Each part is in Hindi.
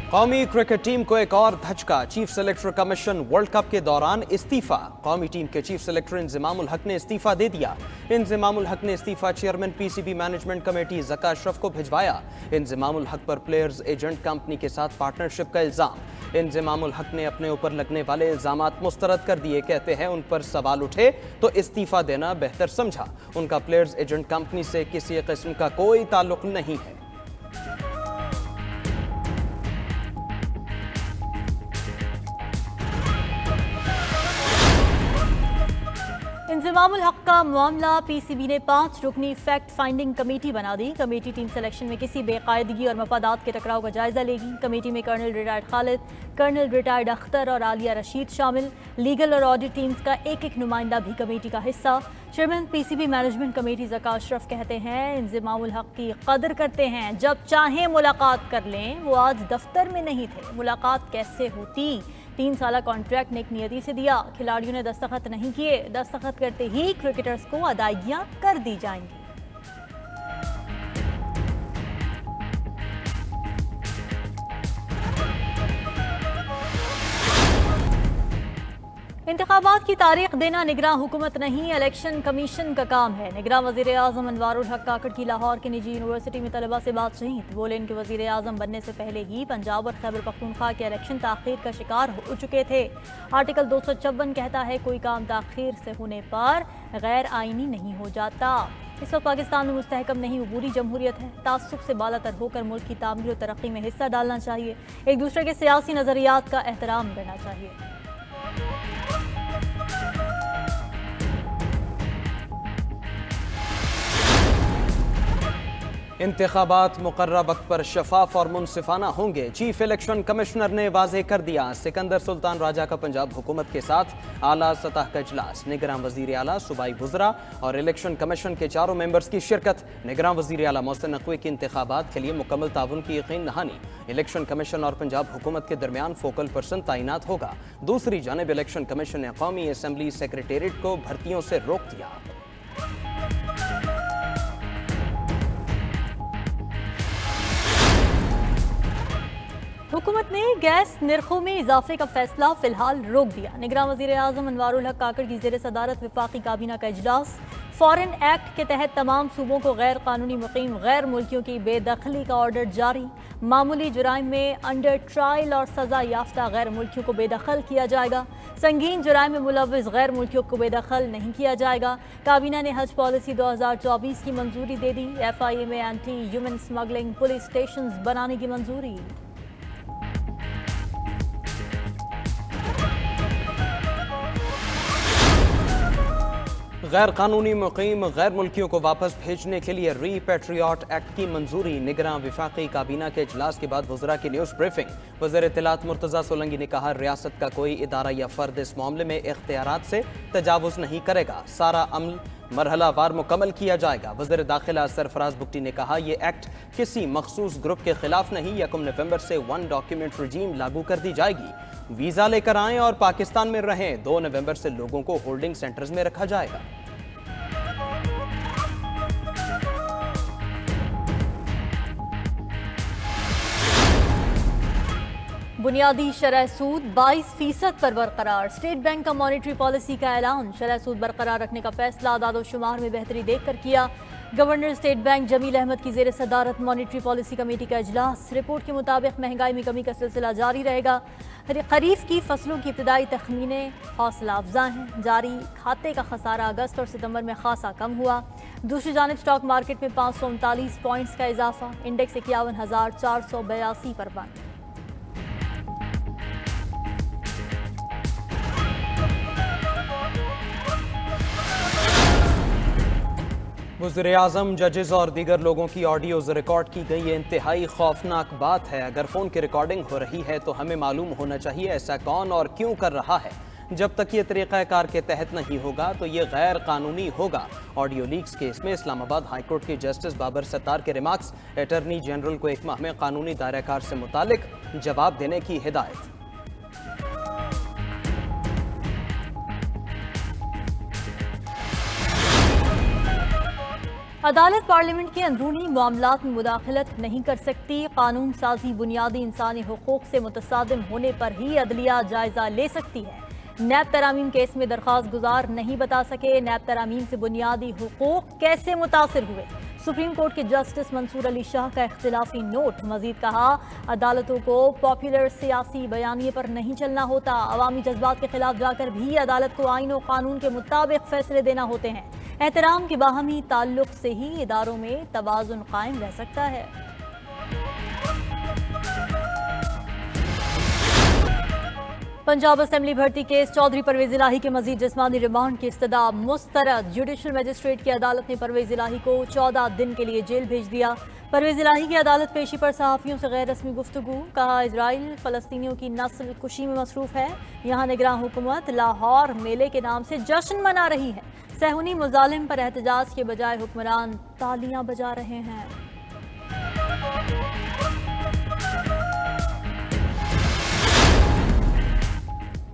कौमी क्रिकेट टीम को एक और धचका। Chief selector commission world cup के दौरान इस्तीफा। कौमी टीम के चीफ सेलेक्टर इंजमामुल हक ने इस्तीफा दे दिया। इंजमामुल हक ने इस्तीफा chairman PCB management committee Zaka Ashraf को भिजवाया। इंजमामुल हक पर प्लेयर्स एजेंट कंपनी के साथ पार्टनरशिप का इल्जाम। इंजमामुल हक ने अपने ऊपर लगने वाले इल्जामात मुस्तरद कर दिए। कहते हैं उन पर सवाल उठे तो इस्तीफा देना बेहतर समझा। उनका प्लेयर्स एजेंट कंपनी से किसी किस्म का कोई ताल्लुक नहीं है। इंजमामुल हक का मामला। पीसीबी ने 5 रुकनी फैक्ट फाइंडिंग कमेटी बना दी। कमेटी टीम सिलेक्शन में किसी बेकायदगी और मफादात के टकराव का जायजा लेगी। कमेटी में colonel retired Khalid, colonel retired Akhtar और आलिया रशीद शामिल। लीगल और ऑडिट टीम्स का एक नुमाइंदा भी कमेटी का हिस्सा। Chairman PCB management committee Zaka Ashraf कहते हैं इंजमामुल हक की कदर करते हैं, जब चाहें मुलाकात कर लें। वो आज दफ्तर में नहीं थे, मुलाकात कैसे होती। 3 साल कॉन्ट्रैक्ट नेक नियति से दिया, खिलाड़ियों ने दस्तखत नहीं किए। दस्तखत करते ही क्रिकेटर्स को अदायगियां कर दी जाएंगी। इंतखाबात की तारीख देना निगरान हुकूमत नहीं, इलेक्शन कमीशन का काम है। निगरान वज़ीर आज़म अनवारुल हक काकड़ की लाहौर की निजी यूनिवर्सिटी में तलबा से बातचीत। बोले इनके वज़ीर आज़म बनने से पहले ही पंजाब और खैबर पख्तूनख्वा के इलेक्शन ताख़ीर का शिकार हो चुके थे। आर्टिकल 256 कहता है कोई काम ताख़ीर से होने पर गैर आइनी नहीं हो जाता। इस वक्त पाकिस्तान में मुस्तहकम नहीं अबूरी जमहूरियत है। तासुब से बालातर होकर मुल्क की तामीर और तरक्की में हिस्सा डालना चाहिए। एक दूसरे के सियासी नज़रियात का एहतराम करना चाहिए। इंतखाबात मुकर्रर वक्त पर शफाफ और मुनसिफाना होंगे। चीफ इलेक्शन कमिश्नर ने वाज़ेह कर दिया। सिकंदर सुल्तान राजा का पंजाब हुकूमत के साथ आला सतह का इजलास। निगरान वज़ीर आला, सूबाई वुज़रा और इलेक्शन कमीशन के 4 मेंबर्स की शिरकत। निगरान वज़ीर आला मोहसिन नकवी की इंतखाबात के लिए मुकम्मल ताउन की यकीन नहानी। इलेक्शन कमीशन और पंजाब हुकूमत के दरमियान फोकल पर्सन तैनात होगा। दूसरी जानिब इलेक्शन कमीशन ने कौमी असम्बली सेक्रेटेरिएट को भर्तियों से रोक दिया। हुकूमत ने गैस निर्खों में इजाफे का फैसला फिलहाल रोक दिया। निगरान वज़ीर आज़म अनवारुल हक काकड़ की ज़ेर सदारत वफाकी काबीना का इजलास। फॉरेन एक्ट के तहत तमाम सूबों को गैर कानूनी मुकीम गैर मुल्कियों की बेदखली का ऑर्डर जारी। मामूली जुराइम में अंडर ट्रायल और सज़ा याफ्ता गैर मुल्कियों को बेदखल किया जाएगा। संगीन जुराइम में मुलव्विस गैर मुल्कियों को बेदखल नहीं किया जाएगा। काबीना ने हज पॉलिसी 2024 की मंजूरी दे दी। FIA में anti human smuggling police station बनाने की मंजूरी। गैर कानूनी मुकीम गैर मुल्कियों को वापस भेजने के लिए रीपैट्रियट एक्ट की मंजूरी। निगरान वफाकी काबीना के इजलास के बाद वज़रा की न्यूज़ ब्रीफिंग। वज़ीर इत्तलात मुर्तज़ा सोलंकी ने कहा रियासत का कोई इदारा या फ़र्द इस मामले में इख्तियारात से तजावुज़ नहीं करेगा। सारा अमल मरहला वार मुकम्मल किया जाएगा। वज़ीर दाखिला सरफराज बुगटी ने कहा यह एक्ट किसी मखसूस ग्रुप के खिलाफ नहीं। 1 नवंबर से 1 डॉक्यूमेंट रजीम लागू कर दी जाएगी। वीज़ा लेकर आएँ और पाकिस्तान में रहें। 2 नवंबर से लोगों को होल्डिंग सेंटर्स में रखा जाएगा। बुनियादी शरह सूद 22% पर बरकरार। स्टेट बैंक का मॉनेटरी पॉलिसी का ऐलान। शरह सूद बरकरार रखने का फैसला आदाद-ओ-शुमार में बेहतरी देखकर किया। Governor state bank Jameel Ahmed की ज़ेर सदारत मॉनेटरी पॉलिसी कमेटी का इजलास। रिपोर्ट के मुताबिक महंगाई में कमी का सिलसिला जारी रहेगा। खरीफ की फसलों की इब्तदाई तखमीने हौसला अफजा हैं। जारी खाते का खसारा अगस्त और सितंबर में खासा कम हुआ। दूसरी जानिब स्टॉक मार्केट में 539 पॉइंट्स का इजाफा। इंडेक्स 51,482 पर बंद। वज़ीर आज़म, जजेस और दीगर लोगों की ऑडियोज़ रिकॉर्ड की गई। ये इंतहाई खौफनाक बात है। अगर फ़ोन की रिकॉर्डिंग हो रही है तो हमें मालूम होना चाहिए ऐसा कौन और क्यों कर रहा है। जब तक ये तरीक़ाकार के तहत नहीं होगा तो ये गैर कानूनी होगा। ऑडियो लीक्स केस में इस्लामाबाद हाई कोर्ट के जस्टिस बाबर सत्तार के रिमार्क्स। अटॉर्नी जनरल को 1 माह में कानूनी दायराकार से मुतालिक जवाब देने की हिदायत। अदालत पार्लियामेंट के अंदरूनी मामलात में मुदाखलत नहीं कर सकती। कानून साजी बुनियादी इंसानी हुकूक से मुतसादिम होने पर ही अदलिया जायजा ले सकती है। नैब तरामीम केस में दरख्वास्त गुजार नहीं बता सके नैब तरामीम से बुनियादी हुकूक कैसे मुतासिर हुए। सुप्रीम कोर्ट के जस्टिस मंसूर अली शाह का इख्तिलाफी नोट। मजीद कहा, अदालतों को पॉपुलर सियासी बयानिए पर नहीं चलना होता। अवामी जज्बात के खिलाफ जाकर भी अदालत को आइन और कानून के मुताबिक फैसले देना होते हैं। एहतराम के बाहमी ताल्लुक से ही इदारों में तवाज़ुन कायम रह सकता है। पंजाब असेंबली भर्ती केस चौधरी परवेज इलाही के मजीद जिस्मानी रिमांड की इस्तदा मुस्तरद। जुडिशल मजिस्ट्रेट की अदालत ने परवेज इलाही को 14 दिन के लिए जेल भेज दिया। परवेज इलाही की अदालत पेशी पर सहाफ़ियों से गैर रस्मी गुफ्तगू। कहा, इजराइल फ़लस्तीनियों की नस्ल कुशी में मसरूफ़ है। यहाँ निगरान हुकूमत लाहौर मेले के नाम से जश्न मना रही है। सहूनी मुजालिम पर एहतजाज के बजाय हुक्मरान तालियां बजा रहे हैं।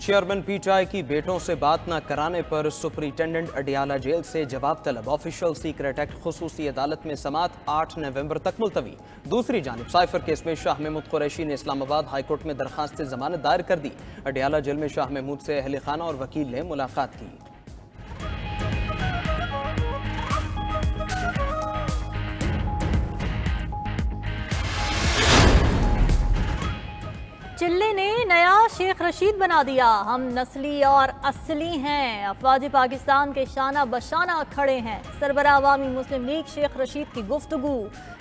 चेयरमैन पीटीआई की बेटों से बात न कराने पर सुपरिटेंडेंट अडियाला जेल से जवाब तलब। ऑफिशियल सीक्रेट एक्ट खुसूसी अदालत में समात 8 नवंबर तक मुलतवी। दूसरी जानिब साइफर केस में शाह महमूद कुरैशी ने इस्लामाबाद हाईकोर्ट में दरखास्त जमानत दायर कर दी। अडियाला जेल में शाह महमूद से अहल खाना और वकील ने मुलाकात की। चिल्ले ने नया शेख रशीद बना दिया। हम नस्ली और असली हैं। अफवाज पाकिस्तान के शाना बशाना खड़े हैं। सरबराह अवामी मुस्लिम लीग शेख रशीद की गुफ्तगू।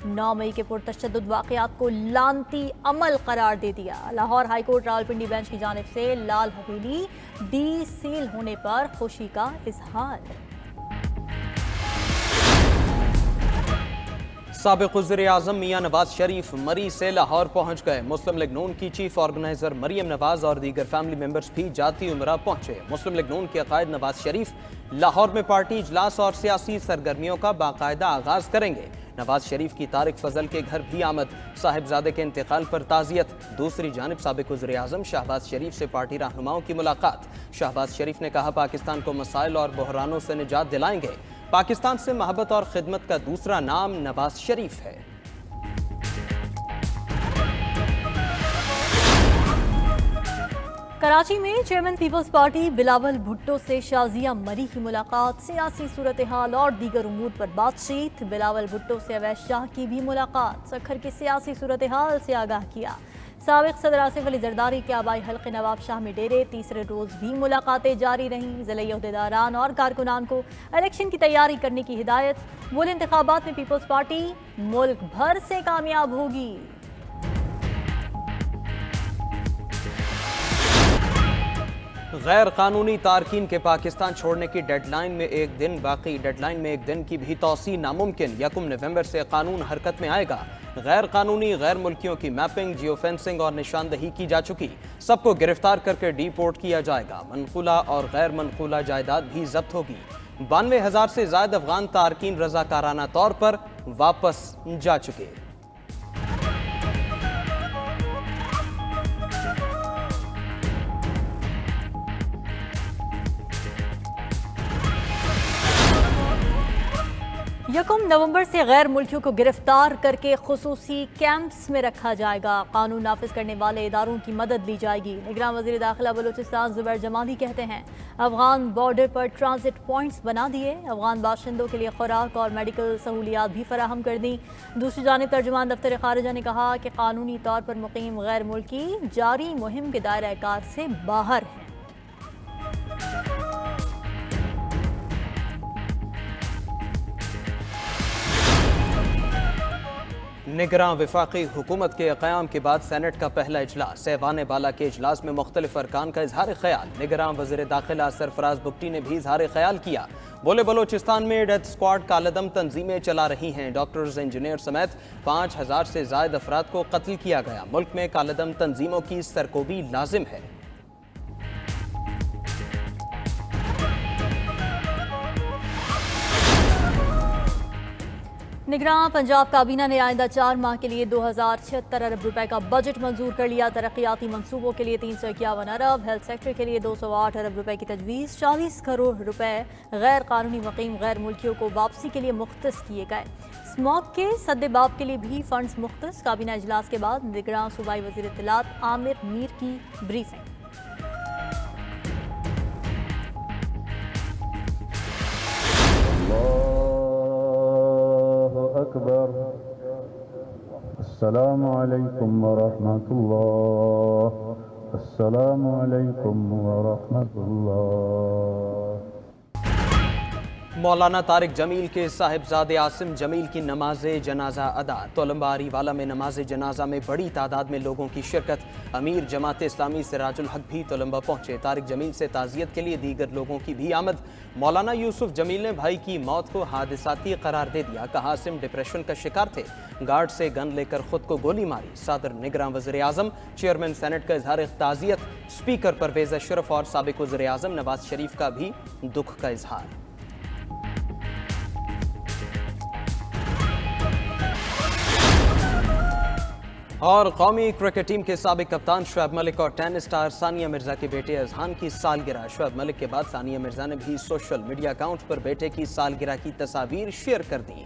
9 मई के पुरतशद्दुद वाक़यात को लानती अमल करार दे दिया। लाहौर हाईकोर्ट रावलपिंडी बेंच की जानिब से लाल हवेली डी सील होने पर खुशी का इजहार। साबिक़ वज़ीर-ए-आज़म मियां नवाज शरीफ मरी से लाहौर पहुंच गए। मुस्लिम लीग नून की चीफ ऑर्गेनाइजर मरियम नवाज और दीगर फैमिली मेंबर्स भी जाती उमरा पहुंचे। मुस्लिम लीग नून के कायद नवाज शरीफ लाहौर में पार्टी इजलास और सियासी सरगर्मियों का बाकायदा आगाज करेंगे। नवाज शरीफ की तारिक फजल के घर भी आमद। साहिबजादे के इंतकाल पर ताज़ियत। दूसरी जानिब साबिक़ वज़ीर-ए-आज़म शहबाज शरीफ से पार्टी रहनुमाओं की मुलाकात। शहबाज शरीफ ने कहा, पाकिस्तान को मसाइल और बहरानों से निजात दिलाएंगे। पाकिस्तान से मोहब्बत और खिदमत का दूसरा नाम नवाज शरीफ है। कराची में chairman people's party Bilawal Bhutto से शाजिया मरी की मुलाकात। सियासी सूरत हाल और दीगर उमूर पर बातचीत। बिलावल भुट्टो से अवैस शाह की भी मुलाकात। सखर की सियासी सूरत हाल से आगाह किया। साबिक़ सदर आसिफ अली जरदारी के आबाई हल्के नवाब शाह में डेरे। तीसरे रोज भी मुलाकातें जारी रहीं। ज़िले अहदेदारान और कारकुनान को इलेक्शन की तैयारी करने की हिदायत। बोले, इंतखाबात में पीपल्स पार्टी मुल्क भर से कामयाब होगी। गैर कानूनी तारकीन के पाकिस्तान छोड़ने की डेडलाइन में एक दिन बाकी। डेडलाइन में एक दिन की भी तौसी नामुमकिन। 1 नवंबर से कानून हरकत में आएगा। गैर कानूनी गैर मुल्कियों की मैपिंग, जियो फेंसिंग और निशानदही की जा चुकी। सबको गिरफ्तार करके डिपोर्ट किया जाएगा। मनकूला और गैर मनकूला जायदाद भी जब्त होगी। 92,000 से ज्यादा अफगान तारकीन रजाकाराना तौर पर वापस जा चुके। यकम नवंबर से गैर मुल्कियों को गिरफ्तार करके खुसूसी कैंप्स में रखा जाएगा। कानून नाफिज करने वाले इदारों की मदद ली जाएगी। निगरान वज़ीर दाखिला बलूचिस्तान ज़ुबैर जमाली कहते हैं, अफगान बॉर्डर पर ट्रांजिट पॉइंट्स बना दिए। अफगान बाशिंदों के लिए खुराक और मेडिकल सहूलियात भी फराहम कर दी। दूसरी जानिब तर्जुमान दफ्तर खारिजा ने कहा कि कानूनी तौर पर मुकीम गैर मुल्की जारी मुहिम के दायरा कार से बाहर हैं। निगरान वफाकी हुकूमत के क़याम के बाद सेनेट का पहला इजलास। ऐवान बाला के इजलास में मुख्तलिफ अरकान का इजहार ख्याल। निगरान वज़ीर दाखिला सरफराज बुगटी ने भी इजहार ख्याल किया। बोले, बलोचिस्तान में डेथ स्क्वाड कालदम तंजीमें चला रही हैं। डॉक्टर्स, इंजीनियर समेत 5,000 से ज्यादा अफराद को कत्ल किया गया। मुल्क में कालदम तंजीमों की सरकोबी लाजिम है। निगरान पंजाब काबीना ने आइंदा 4 माह के लिए 2076 अरब रुपए का बजट मंजूर कर लिया। तरक्याती मंसूबों के लिए 351 अरब, हेल्थ सेक्टर के लिए 208 अरब रुपए की तजवीज़, 40 करोड़ रुपए गैर कानूनी मुकीम गैर मुल्कियों को वापसी के लिए मुख्तस किए गए। स्मॉग के सद्देबाब के लिए भी फंड्स मुख्तस। काबीना इजलास के बाद निगरान सूबाई वज़ीर इत्तलात आमिर मीर की ब्रीफिंग। अकबर। अस्सलामु अलैकुम वरहमतुल्लाह। अस्सलामु अलैकुम वरहमतुल्लाह। मौलाना तारिक जमील के साहिबजादे आसिम जमील की नमाज जनाजा अदा। तोलंबारी वाला में नमाज जनाजा में बड़ी तादाद में लोगों की शिरकत। अमीर जमात इस्लामी सिराजुल हक भी तोलंबा पहुंचे। तारिक जमील से ताज़ियत के लिए दीगर लोगों की भी आमद। मौलाना यूसुफ जमील ने भाई की मौत को हादसाती करार दे दिया। कहा आसिम डिप्रेशन का शिकार थे, गार्ड से गन लेकर खुद को गोली मारी। सदर निगरान वज़ीर आज़म, चेयरमैन सेनेट का इजहार ताज़ियत। स्पीकर परवेज़ अशरफ और साबिक वज़ीर आज़म नवाज शरीफ का भी दुख का इजहार। और कौमी क्रिकेट टीम के साबिक कप्तान शुएब मलिक और टेनिस स्टार सानिया मिर्जा के बेटे अजहान की सालगिरह। शुएब मलिक के बाद सानिया मिर्जा ने भी सोशल मीडिया अकाउंट पर बेटे की सालगिरह की तस्वीर शेयर कर दी।